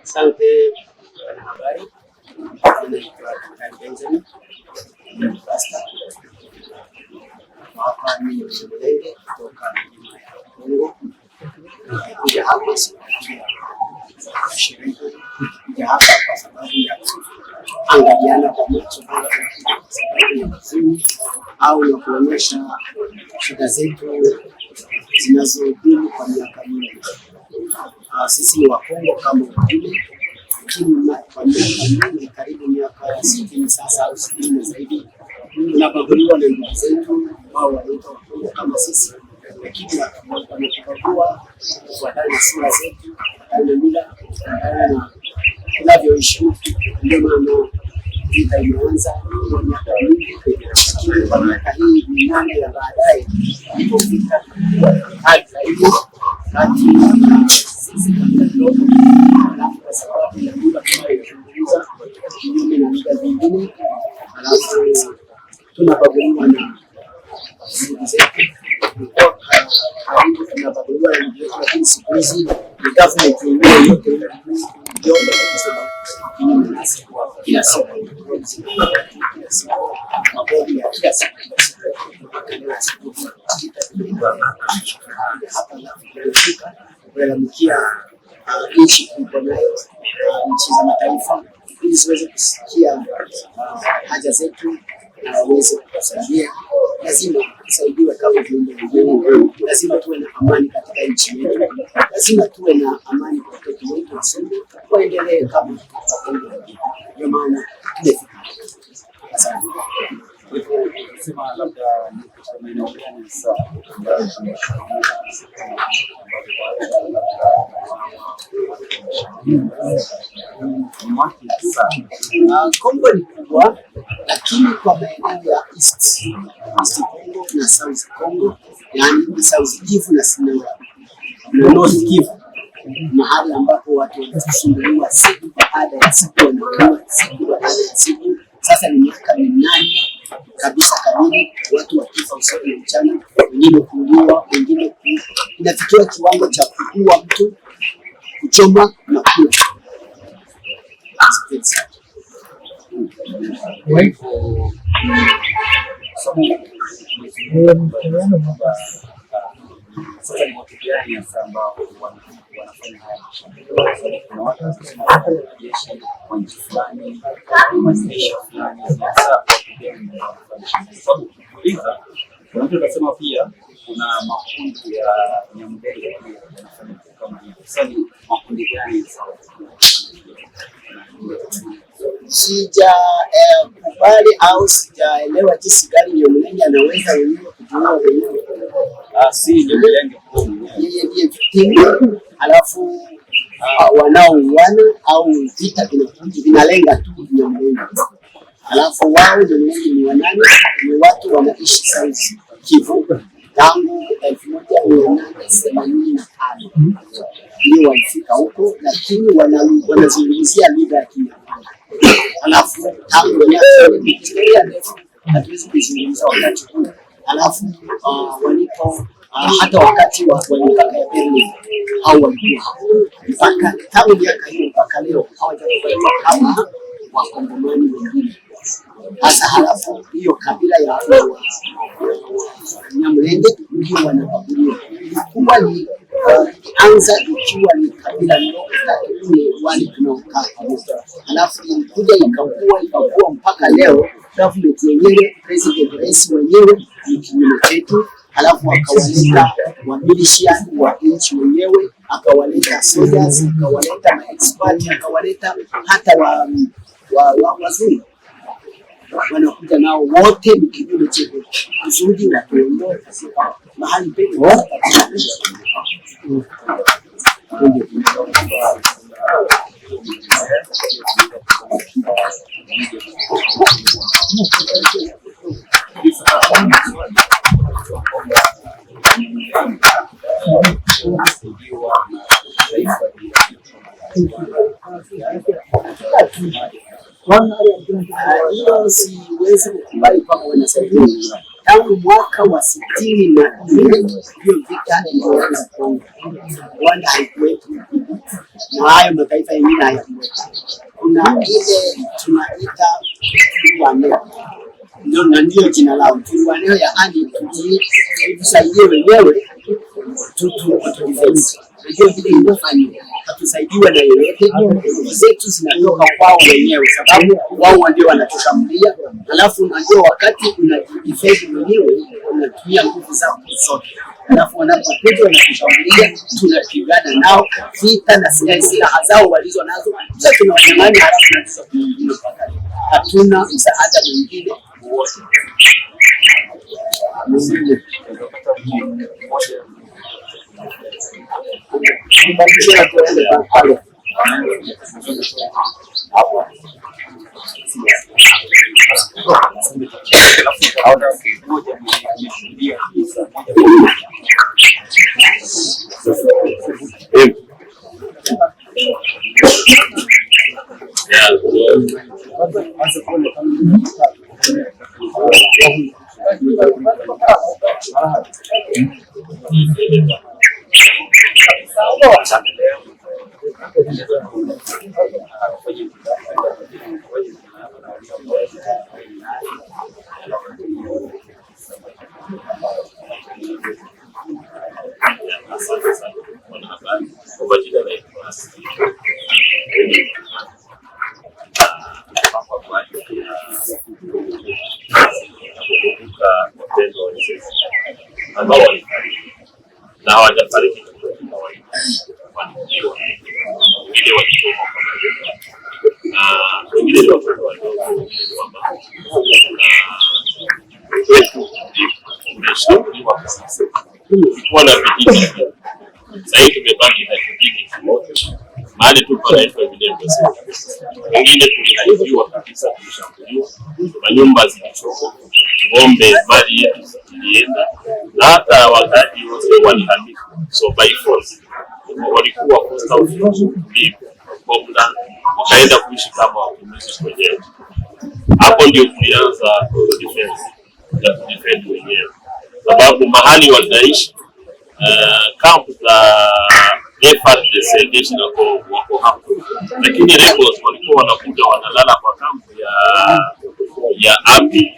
Asante wanahabari, naitwa Daktari Benjamin Pastor. Hapa ni Mlenge kutoka milima ya Kongo. Kuja hapa kuja hapa kwa sababu ya kuangaliana kwa macho au na kuonyesha shida zetu zinazodumu kwa miaka mingi. Sisi ni Wakongo kama wengine, lakini kwa miaka mingi, karibu miaka 60 sasa au 60 na zaidi, tunabaguliwa na ndugu zetu ambao wanaitwa Wakongo kama sisi, lakini wanatubagua kufuatana na sura zetu, kufuatana na mila, kufuatana na tunavyoishi. Ndio maana vita imeanza kwa miaka mingi, lakini kwa miaka hii minane ya baadaye ilipofika hali zaidi kati sisi kidogo, alafu kwa sababu ya muda tunayozungumza kinyume na muda zingine, alafu tunabaguliwa na ndugu zetu hizi ni government yenyewe yote ndio kila siku mabomu ya kila siku kulalamikia nchi kubwa nayo nchi za mataifa ili ziweze kusikia haja zetu na waweze kutusaidia. Lazima tusaidiwe kama viumbe vingine, lazima tuwe na amani katika nchi yetu, lazima tuwe na amani kwa watoto wetu, wasome waendelee kama ndio maana tumefika. Asante. Sema labda ni katika maeneo gani sasa ambayo Kongo ni kubwa, lakini kwa maeneo ya East Congo na South Congo, yani South Kivu na North Kivu, mahali ambapo watu wanasumbuliwa siku baada ya siku, wanakuwa siku baada ya siku. Sasa ni miaka 8 kabisa kamili, watu wakifa usiku na mchana, wengine kuuliwa, wengine inafikia kiwango cha kuua mtu, kuchoma na kula. sasa ni watu gani hasa ambao wanafanya haya kuna watu jeshi wa nchi fulani majeshi fulani hasa sababu kuuliza unaweza kusema pia kuna makundi ya Nyamulenge pia yanafanya kama hiyo. Sasa ni makundi gani sija kubali au sijaelewa jinsi gani Nyamulenge anaweza wenyewe kujua wenyewe. Si Nyamulenge yeye ndiye victim, alafu wanaouana au vita vinalenga tu Nyamulenge, alafu wao Nyamulenge ni wanani? Ni watu wanaishi South Kivu tangu 1885 ndio walifika huko, lakini wanazungumzia lugha ya Kinyarwanda. Alafu tangu historia ndefu hatuwezi kuzungumza wakati huu. Alafu walipo hata wakati wa mipaka ya Berlin au walikuwa mpaka tangu miaka hiyo mpaka leo hawajakubaliwa kama Wakongomani wengine. Sasa halafu hiyo kabila ya Nyamulenge ndio wanabaguliwa. Ilikuwa ni anza ikiwa ni kabila ndogo tatu wale tunaokaa pamoja, halafu ilikuja ikakua mpaka leo. Government yenyewe, president rais wenyewe ni kinyume chetu, halafu akawaleta wamilishiani wa nchi wenyewe, akawaleta soldiers, akawaleta maexpert, akawaleta hata wazungu wanakuja nao wote ni kinyume chetu, kusudi watuondoe katika mahali petu. Hiyo siwezi kukubali kwamba wanasaidia. Tangu mwaka wa 64 hiyo vita ilianza Kongo. Rwanda haikuwepo na hayo mataifa mengine hayakuwepo. Kuna ile tunaita Twirwaneho, ndio jina lao Twirwaneho, yaani tujisaidie wenyewe tutudefense. Ndio vile inafanywa, hatusaidiwe na yeyote, nguvu zetu zinatoka kwao wenyewe, sababu wao ndio wanatushambulia. Alafu unajua wakati unajidefend mwenyewe unatumia nguvu zako zote, alafu wanapokuja wanatushambulia tunapigana nao vita na silaha zao walizo nazo sasa tunawanyang'anya, halafu tunapata hatuna msaada mwingine wote. Asante sana mwanahabari. Kwa majina naitwa wapendwa wenzetu ambao walifariki na hawajafariki kawaida, wengine wakichoma kwa maji na wengine ni watoto wadogo, wengine ni wamama. Kwetu tumeshauriwa sasa kulikuwa na vijiji, sasa hivi tumebaki na kijiji kimoja mahali tu panaitwa Evidence. Wengine tuliharibiwa kabisa, tulishambuliwa, manyumba zilichomwa, ng'ombe mali yetu ilienda, na hata wakati wote walihamishwa. So by force walikuwa Bomla wakaenda kuishi kama wakimbizi wenyewe. Hapo ndio tulianza defense ya kudefend wenyewe, sababu mahali wanaishi kampu za FARDC jeshi wako hapo, lakini rebels walikuwa wanakuja wanalala kwa kampu ya AMI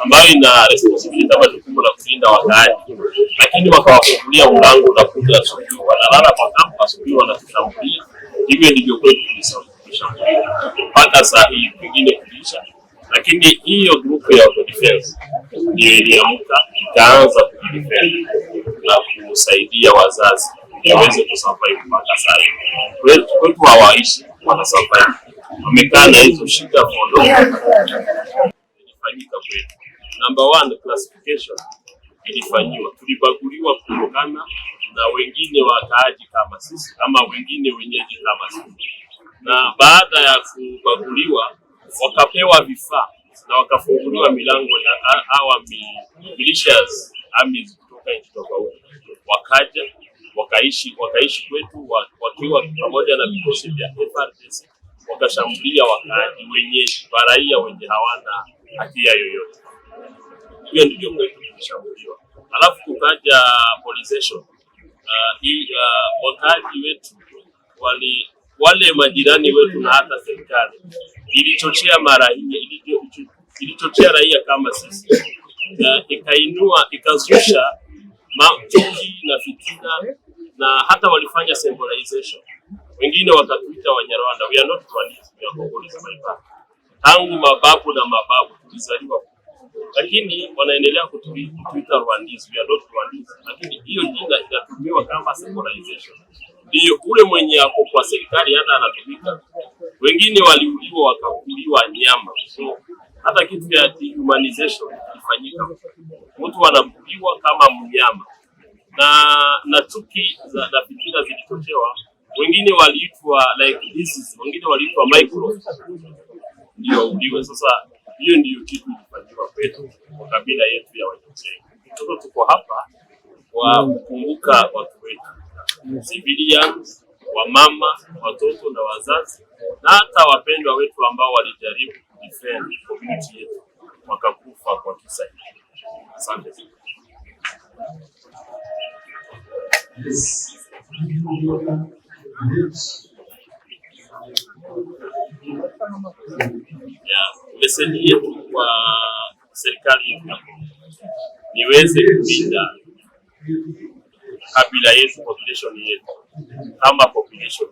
ambayo ina responsibility kama jukumu la kulinda wakaaji, lakini wakawafungulia mlango na kuja asubuhi wanalala kwa kampu, asubuhi wanatushambulia. Hivyo ndivyo kwetu tulishambulia mpaka saa hii, pengine kulisha. Lakini hiyo grupu ya defense ndio iliamka ikaanza kudefend na kusaidia wazazi waweze kusurvive mpaka sasa. Kwetu hawaishi, wana survive. Wamekaa na hizo shida modo. Ilifanyika kwetu. Number 1, classification ilifanywa. Tulibaguliwa kutokana na wengine wakaaji kama sisi, ama wengine wenyeji kama sisi. Na baada ya kubaguliwa wakapewa vifaa na wakafunguliwa milango ya hawa militias armies kutoka nchi tofauti, wakaja wakaishi kwetu wakiwa pamoja na vikosi vya FARDC, wakashambulia wakaaji wenyeji, raia wenye hawana hatia yoyote. Hiyo ndio kwetu tulishambuliwa. Alafu kukaja policeation. Wakaaji wetu wale majirani wetu na hata serikali ilichochea raia kama sisi, ikazusha chuki na fitina, na hata walifanya symbolization. Wengine wakatuita Wanyarwanda. We are not Rwandese, we are Congolese by birth. Tangu mababu na mababu tulizaliwa, lakini wanaendelea kutuita Rwandese. We are not Rwandese, lakini hiyo jina inatumiwa kama symbolization. Ndio ule mwenye ako kwa serikali hata anatumika. Wengine waliuliwa wakakuliwa nyama. So hata kitu ya dehumanization ifanyika. Mtu anakuliwa kama mnyama. Na chuki za fitina zilitochewa. Wengine waliitwa like disease, wengine waliitwa microbes. Ndio uliwe. Sasa hiyo ndio kitu ilifanywa kwetu kwa kabila yetu ya Wanyamulenge. Tuko hapa kwa kukumbuka watu wetu, civilians, wamama, watoto na wazazi, na hata wapendwa wetu ambao walijaribu defend community yetu wakakufa kwa kisa hiki. Asante sana. Leseni yetu kwa serikali yetu niweze kulinda kabila yetu, population yetu kama population.